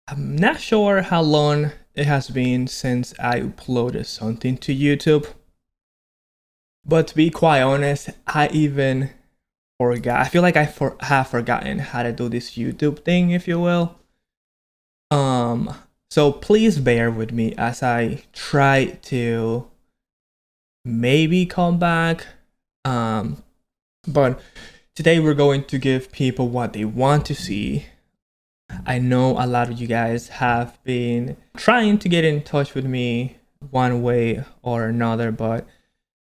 I'm not sure how long it has been since I uploaded something to YouTube, but to be quite honest, I even forgot. I feel like have forgotten how to do this YouTube thing, if you will. So please bear with me as I try to maybe come back. But today we're going to give people what they want to see. I know a lot of you guys have been trying to get in touch with me one way or another, but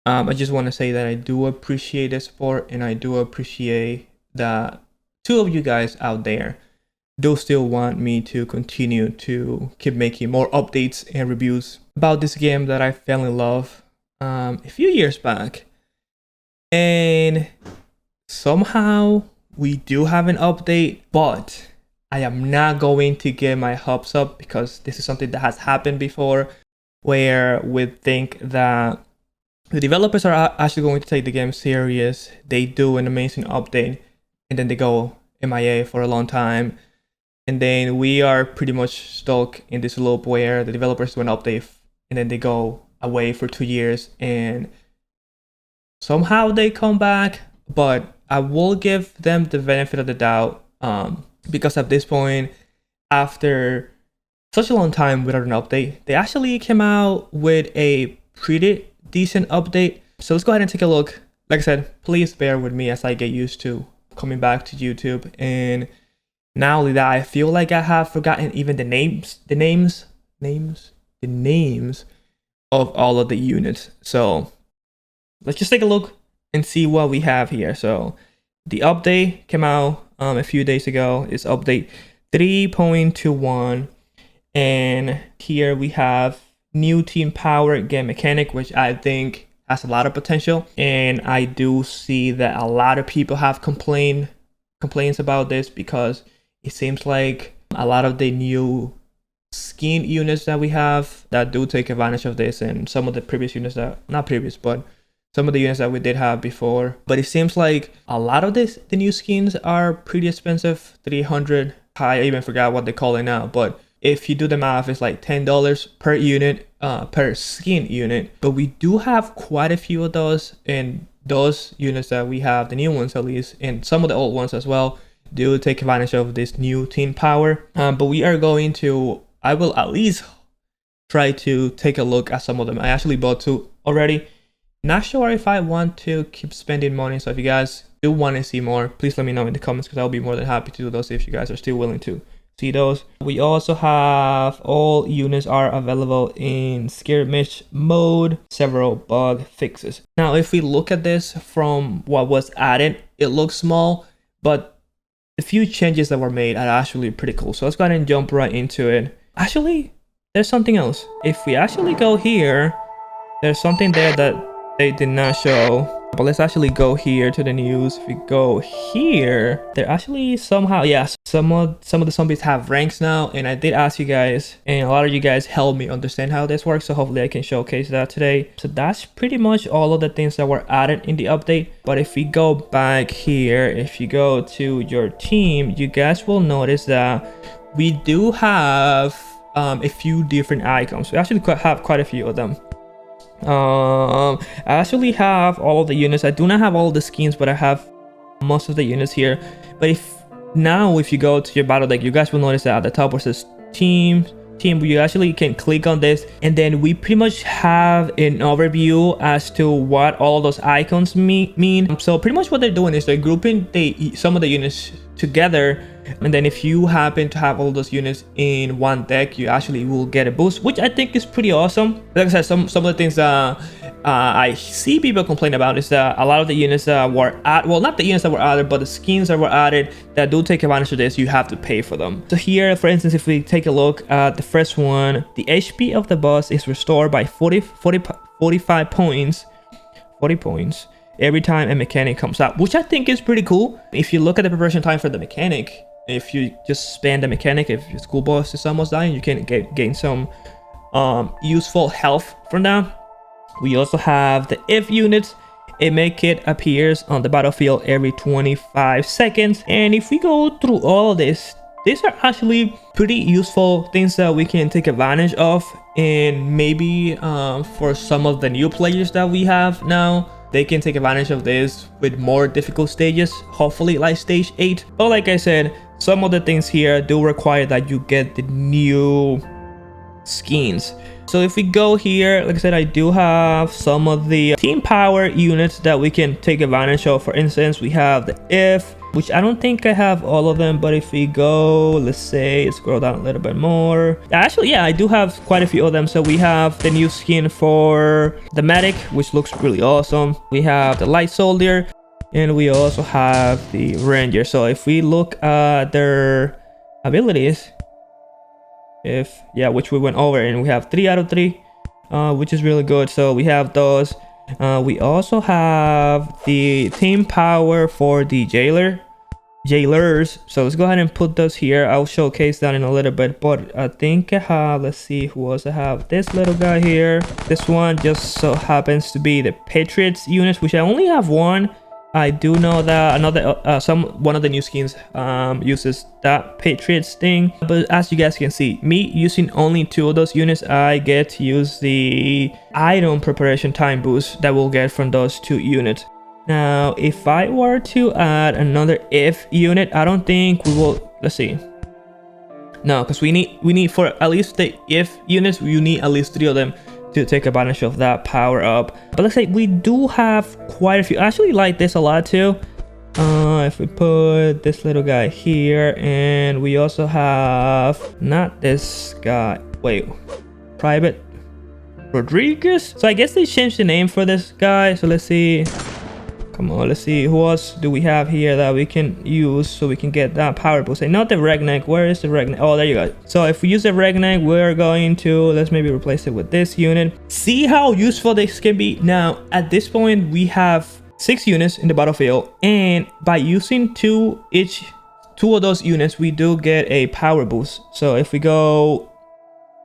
I just want to say that I do appreciate the support, and I do appreciate that two of you guys out there do still want me to continue to keep making more updates and reviews about this game that I fell in love a few years back. And somehow we do have an update, but I am not going to get my hopes up because this is something that has happened before, where we think that the developers are actually going to take the game serious. They do an amazing update and then they go MIA for a long time. And then we are pretty much stuck in this loop where the developers do an update and then they go away for 2 years and somehow they come back. But I will give them the benefit of the doubt because at this point, after such a long time without an update, they actually came out with a pretty decent update. So let's go ahead and take a look. Like I said, please bear with me as I get used to coming back to YouTube. And not only that, I feel like I have forgotten even the names of all of the units. So let's just take a look and see what we have here. So the update came out a few days ago. It's update 3.21, and here we have new team power game mechanic, which I think has a lot of potential. And I do see that a lot of people have complaints about this because it seems like a lot of the new skin units that we have that do take advantage of this, and some of the previous units that, not previous, but some of the units that we did have before. But it seems like a lot of the new skins are pretty expensive. 300, I even forgot what they call it now, but if you do the math, it's like $10 per unit, per skin unit. But we do have quite a few of those, and those units that we have, the new ones at least, and some of the old ones as well, do take advantage of this new team power. But we are going to, I will at least try to take a look at some of them. I actually bought 2 already. Not sure if I want to keep spending money, so if you guys do want to see more, please let me know in the comments because I'll be more than happy to do those if you guys are still willing to see those. We also have all units are available in skirmish mode, several bug fixes. Now, if we look at this from what was added, it looks small, but the few changes that were made are actually pretty cool. So let's go ahead and jump right into it. Actually, there's something else. If we actually go here, there's something there that they did not show. But let's actually go here to the news. If we go here, they're actually somehow, yes, some of the zombies have ranks now. And I did ask you guys, and a lot of you guys helped me understand how this works. So hopefully I can showcase that today. So that's pretty much all of the things that were added in the update. But if we go back here, if you go to your team, you guys will notice that we do have a few different icons. We actually have quite a few of them. I actually have all of the units. I do not have all of the skins, but I have most of the units here. But if you go to your battle deck, you guys will notice that at the top where it says team, you actually can click on this, and then we pretty much have an overview as to what all those icons mean. So pretty much what they're doing is they're grouping some of the units together, and then if you happen to have all those units in one deck, you actually will get a boost, which I think is pretty awesome. Like I said, some of the things that I see people complain about is that a lot of the units that were added, well, not the units that were added, but the skins that were added that do take advantage of this, you have to pay for them. So here, for instance, if we take a look at the first one, the HP of the boss is restored by 45 points, 40 points every time a mechanic comes out, which I think is pretty cool. If you look at the progression time for the mechanic, if you just spam the mechanic, if your school boss is almost dying, you can gain some useful health from that. We also have the if units. A make kit appears on the battlefield every 25 seconds. And if we go through all of this, these are actually pretty useful things that we can take advantage of, and maybe for some of the new players that we have now, they can take advantage of this with more difficult stages, hopefully like stage 8. But like I said, some of the things here do require that you get the new skins. So if we go here, like I said, I do have some of the team power units that we can take advantage of. For instance, we have the if, which I don't think I have all of them, but if we go, let's say, scroll down a little bit more. Actually, yeah, I do have quite a few of them. So we have the new skin for the medic, which looks really awesome. We have the light soldier, and we also have the ranger. So if we look at their abilities, which we went over, and we have 3 out of 3, which is really good. So we have those. We also have the team power for the jailers. So let's go ahead and put those here. I'll showcase that in a little bit, but I think I have, let's see who else I have. This little guy here. This one just so happens to be the Patriots unit, which I only have one. I do know that another one of the new skins uses that Patriots thing, but as you guys can see, me using only 2 of those units, I get to use the item preparation time boost that we'll get from those 2 units. Now if I were to add another if unit, I don't think we will. Let's see. No, because we need for at least the if units, you need at least 3 of them to take advantage of that power up. But let's say we do have quite a few. I actually like this a lot too. If we put this little guy here, and we also have not this guy, wait, Private Rodriguez. So I guess they changed the name for this guy. So let's see. Come on, let's see who else do we have here that we can use so we can get that power boost. And not the Regneck. Where is the Regneck? Oh, there you go. So if we use the Regneck, we're going to, let's maybe replace it with this unit. See how useful this can be. Now at this point we have 6 units in the battlefield, and by using 2 of those units, we do get a power boost. So if we go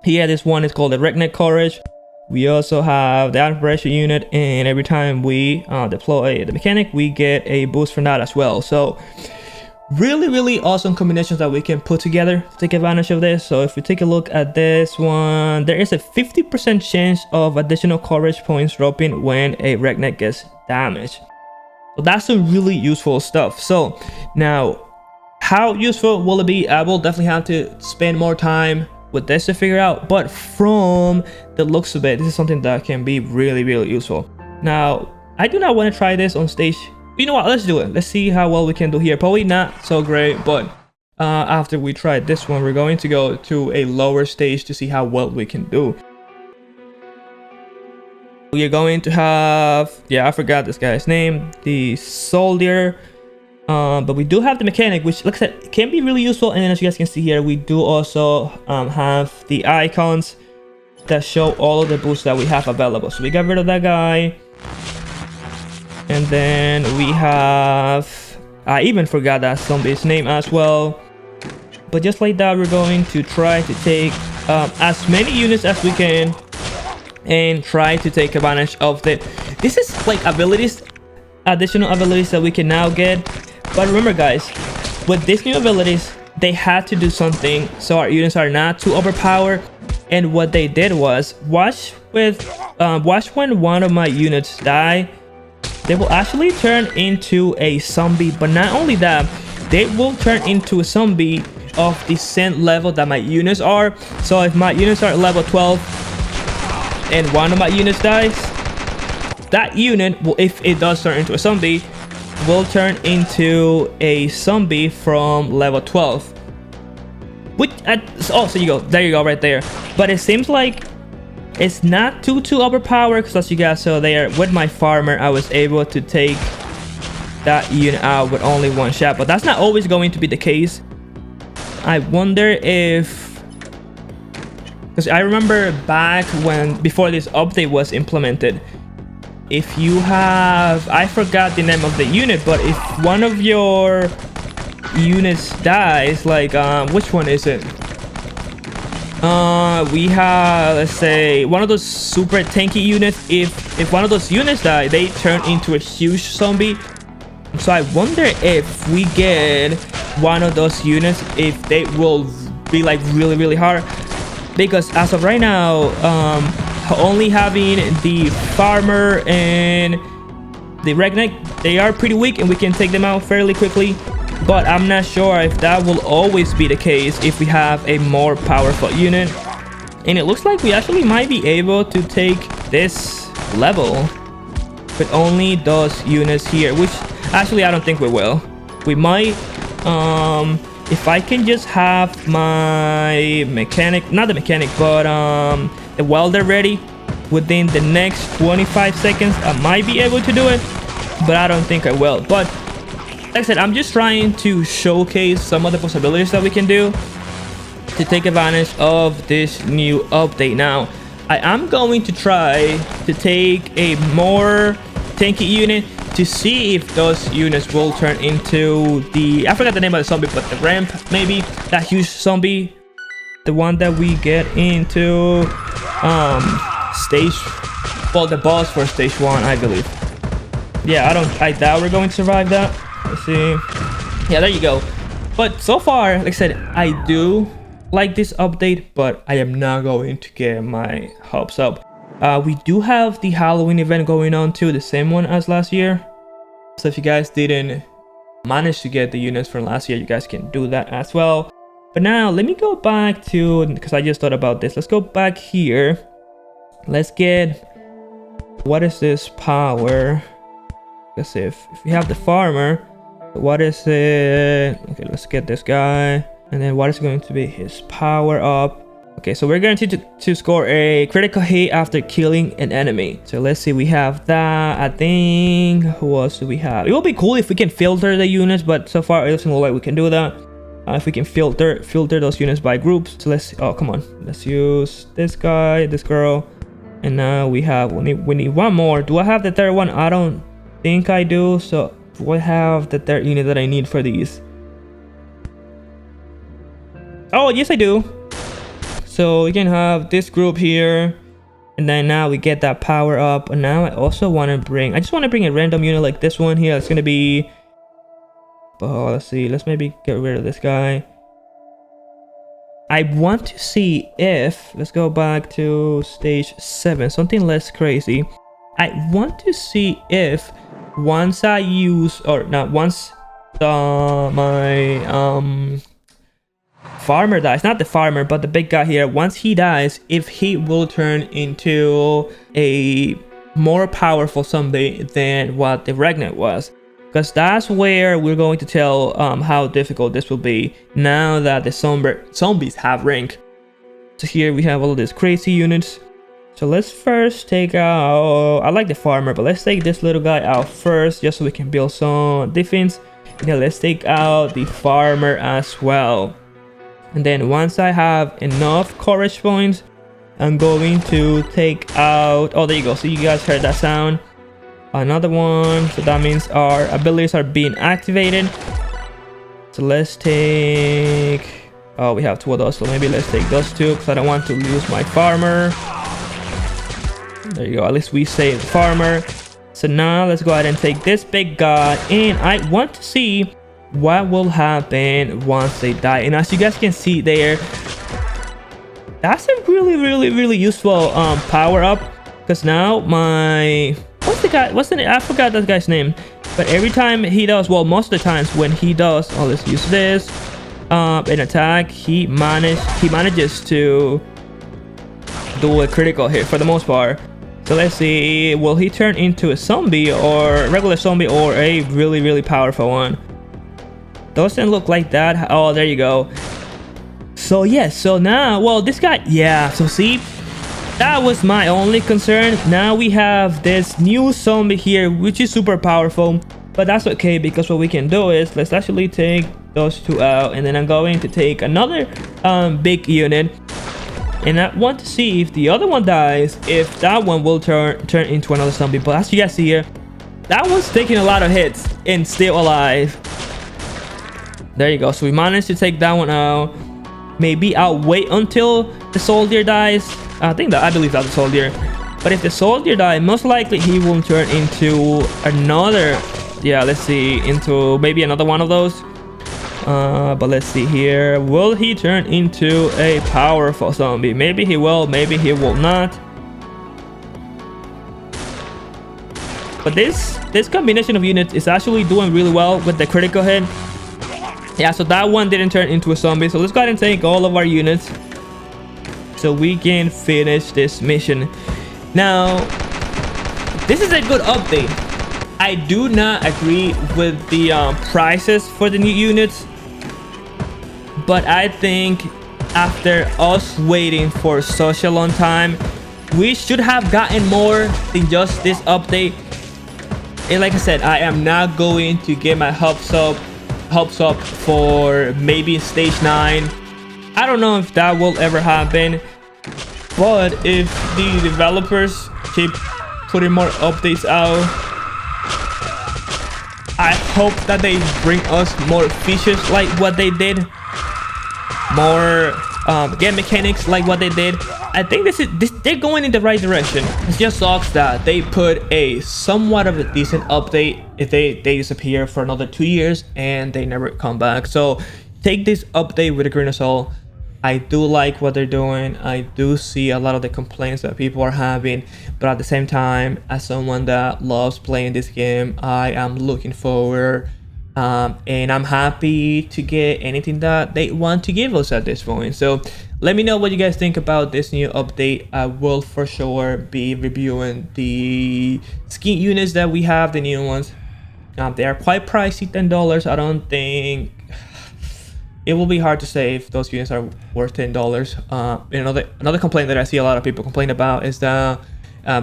here, this one is called the Regneck Courage. We also have the aspiration unit, and every time we deploy the mechanic, we get a boost from that as well. So really awesome combinations that we can put together to take advantage of this. So if we take a look at this one, there is a 50% chance of additional courage points dropping when a Regneck gets damaged. So that's some really useful stuff. So now, how useful will it be? I will definitely have to spend more time with this to figure out, but from the looks of it, this is something that can be really useful. Now I do not want to try this on stage. You know what, let's do it. Let's see how well we can do here. Probably not so great, but after we try this one, we're going to go to a lower stage to see how well we can do. We're going to have, I forgot this guy's name, the soldier. But we do have the mechanic, which looks like can be really useful. And then as you guys can see here, we do also have the icons that show all of the boosts that we have available. So we got rid of that guy, and then we have, I even forgot that zombie's name as well. But just like that, we're going to try to take as many units as we can and try to take advantage of the, this is like abilities, additional abilities that we can now get. But remember guys, with these new abilities, they had to do something so our units are not too overpowered. And what they did was, watch when one of my units die, they will actually turn into a zombie. But not only that, they will turn into a zombie of the same level that my units are. So if my units are level 12 and one of my units dies, that unit will, if it does turn into a zombie, will turn into a zombie from level 12. Which oh, so you go, there you go, right there. But it seems like it's not too overpowered, because as you guys saw there, with my farmer, I was able to take that unit out with only 1 shot. But that's not always going to be the case. I wonder if, because I remember back when, before this update was implemented, if you have, I forgot the name of the unit, but if one of your units dies, like which one is it? We have, let's say, one of those super tanky units. If one of those units die, they turn into a huge zombie. So I wonder if we get one of those units if they will be like really hard, because as of right now, only having the farmer and the redneck, they are pretty weak and we can take them out fairly quickly. But I'm not sure if that will always be the case if we have a more powerful unit. And it looks like we actually might be able to take this level with only those units here, which actually I don't think we will. We might, if I can just have my mechanic, not the mechanic, but the welder ready within the next 25 seconds, I might be able to do it, but I don't think I will. But like I said, I'm just trying to showcase some of the possibilities that we can do to take advantage of this new update. Now, I am going to try to take a more tanky unit to see if those units will turn into the, I forgot the name of the zombie, but the ramp, maybe that huge zombie, the one that we get into stage, well, the boss for stage 1, I believe. Yeah, I doubt we're going to survive that. Let's see. Yeah, there you go. But so far, like I said, I do like this update, but I am not going to get my hopes up. We do have the Halloween event going on too, the same one as last year. So if you guys didn't manage to get the units from last year, you guys can do that as well. But now let me go back to, because I just thought about this, let's go back here. Let's get, what is this power? Let's see if we have the farmer, what is it? Okay, let's get this guy. And then what is going to be his power up? Okay, so we're guaranteed to score a critical hit after killing an enemy. So let's see, we have that. I think, who else do we have? It will be cool if we can filter the units, but so far it doesn't look like we can do that. If we can filter those units by groups. So let's, oh, come on. Let's use this guy, this girl. And now we need one more. Do I have the third one? I don't think I do. So do I have the third unit that I need for these? Oh, yes, I do. So we can have this group here, and then now we get that power up. And now I also want to bring, I just want to bring a random unit like this one here. It's going to be, oh, let's see. Let's maybe get rid of this guy. I want to see if, let's go back to stage 7, something less crazy. I want to see if once I use, or not once my farmer dies, not the farmer but the big guy here, once he dies, if he will turn into a more powerful zombie than what the Regnant was, because that's where we're going to tell how difficult this will be now that the zombies have rank. So here we have all of these crazy units. So let's first take out, I like the farmer, but let's take this little guy out first just so we can build some defense. And then let's take out the farmer as well. And then once I have enough courage points, I'm going to take out, oh, there you go. So you guys heard that sound. Another one. So that means our abilities are being activated. So let's take, oh, we have 2 of those. So maybe let's take those 2 because I don't want to lose my farmer. There you go. At least we saved the farmer. So now let's go ahead and take this big guy. And I want to see what will happen once they die. And as you guys can see there, that's a really useful power up, because now my, what's the guy, I forgot that guy's name, but every time he does, well, most of the times when he does, oh, let's use this an attack, he manages to do a critical hit for the most part. So let's see, will he turn into a zombie or a regular zombie or a really powerful one? Doesn't look like that. Oh, there you go. So yes, so now, well, this guy, yeah, so see, that was my only concern. Now we have this new zombie here, which is super powerful, but that's okay, because what we can do is, let's actually take those 2 out, and then I'm going to take another big unit, and I want to see if the other one dies, if that one will turn into another zombie. But as you guys see here, that one's taking a lot of hits and still alive. There you go. So we managed to take that one out. Maybe I'll wait until the soldier dies. I believe that's the soldier. But if the soldier dies, most likely he will turn into another, yeah, let's see, into maybe another one of those. But let's see here. Will he turn into a powerful zombie? Maybe he will, maybe he will not. But this combination of units is actually doing really well with the critical hit. Yeah, so that one didn't turn into a zombie. So let's go ahead and take all of our units so we can finish this mission. Now, this is a good update. I do not agree with the prices for the new units, but I think after us waiting for such a long time, we should have gotten more than just this update. And like I said, I am not going to get my hopes up for maybe stage 9. I don't know if that will ever happen, but if the developers keep putting more updates out, I hope that they bring us more features like what they did, more game mechanics like what they did. I think they're going in the right direction. It just sucks that they put a somewhat of a decent update if they disappear for another 2 years and they never come back. So take this update with a grain of salt. I do like what they're doing. I do see a lot of the complaints that people are having, but at the same time, as someone that loves playing this game, I am looking forward and I'm happy to get anything that they want to give us at this point. So let me know what you guys think about this new update. I will for sure be reviewing the skin units that we have, the new ones. They are quite pricey, $10. I don't think it will be hard to say if those units are worth $10. Another complaint that I see a lot of people complain about is that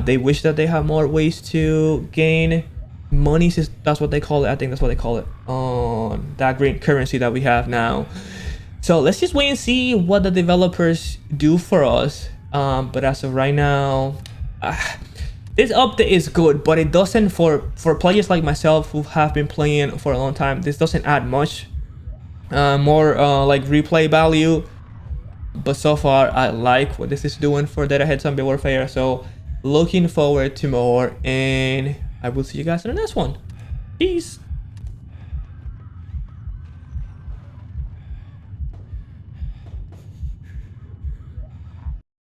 they wish that they have more ways to gain money. That's what they call it. I think that's what they call it on that green currency that we have now. So let's just wait and see what the developers do for us. But as of right now, this update is good, but it doesn't, for players like myself who have been playing for a long time, this doesn't add much more like replay value. But so far I like what this is doing for Dead Ahead Zombie Warfare, so looking forward to more, and I will see you guys in the next one. Peace.